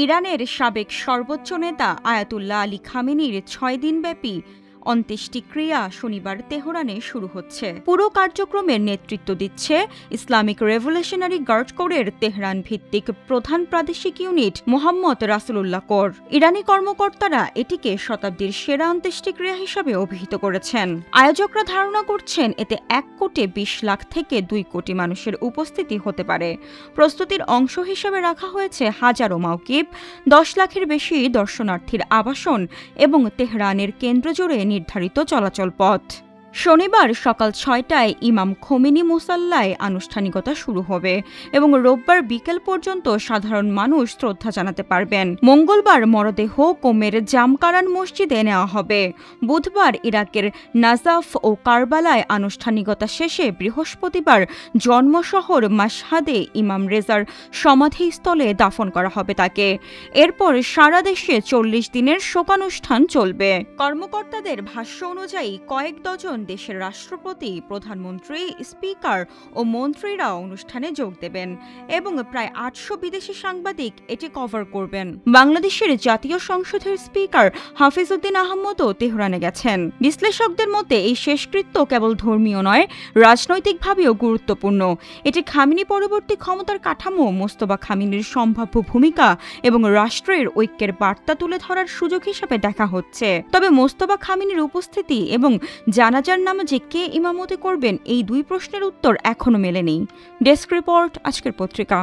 ইরানের সাবেক সর্বোচ্চ নেতা আয়াতুল্লাহ আলী খামেনির ৬ দিনব্যাপী অন্ত্যেষ্টিক্রিয়া শনিবার তেহরানে শুরু হচ্ছে। পুরো কার্যক্রমের নেতৃত্ব দিচ্ছে ইসলামিক রেভলিউশনারি গার্ড কোরের তেহরান ভিত্তিক প্রধান প্রাদেশিক ইউনিট মোহাম্মদ রাসূলুল্লাহ কোর। ইরানি কর্মকর্তারা এটিকে শতাব্দীর সেরা অন্ত্যেষ্টিক্রিয়া হিসাবে অভিহিত করেছেন। আয়োজকরা ধারণা করছেন এতে ১ কোটি ২০ লাখ থেকে ২ কোটি মানুষের উপস্থিতি হতে পারে। প্রস্তুতির অংশ হিসেবে রাখা হয়েছে হাজারো মাওকিব, ১০ লাখের বেশি দর্শনার্থীর আবাসন এবং তেহরানের কেন্দ্র জুড়ে নির্ধারিত চলাচল পথ। শনিবার সকাল ৬টায় ইমাম খোমেনি মুসাল্লায় আনুষ্ঠানিকতা শুরু হবে এবং রোববার বিকেল পর্যন্ত সাধারণ মানুষ শ্রদ্ধা জানাতে পারবেন। মঙ্গলবার মরদেহ কোমের জামকারান মসজিদে নেওয়া হবে। বুধবার ইরাকের নাজাফ ও কারবালায় আনুষ্ঠানিকতা শেষে বৃহস্পতিবার জন্মশহর মাশহাদে ইমাম রেজার সমাধিস্থলে দাফন করা হবে তাকে। এরপর সারা দেশে ৪০ দিনের শোকানুষ্ঠান চলবে। কর্মকর্তাদের ভাষ্য অনুযায়ী কয়েক ডজন দেশের রাষ্ট্রপতি, প্রধানমন্ত্রী, স্পিকার ও মন্ত্রীরা অনুষ্ঠানে যোগ দেবেন এবং প্রায় ৮০০ বিদেশি সাংবাদিক এটি কভার করবেন। বাংলাদেশের জাতীয় সংসদের স্পিকার হাফিজউদ্দিন আহমদও তেহরানে গেছেন। বিশ্লেষকদের মতে এই শেষকৃত্য কেবল ধর্মীয় নয়, রাজনৈতিকভাবেও গুরুত্বপূর্ণ। এটি খামেনি পরবর্তী ক্ষমতার কাঠামো, মোস্তফা খামেনির সম্ভাব্য ভূমিকা এবং রাষ্ট্রের ঐক্যের বার্তা তুলে ধরার সুযোগ হিসেবে দেখা হচ্ছে। তবে মোস্তফা খামেনির উপস্থিতি এবং জানাজার নামাজে কে ইমামতি করবেন, এই দুই প্রশ্নের উত্তর এখনো মেলেনি। ডেস্ক রিপোর্ট, আজকের পত্রিকা।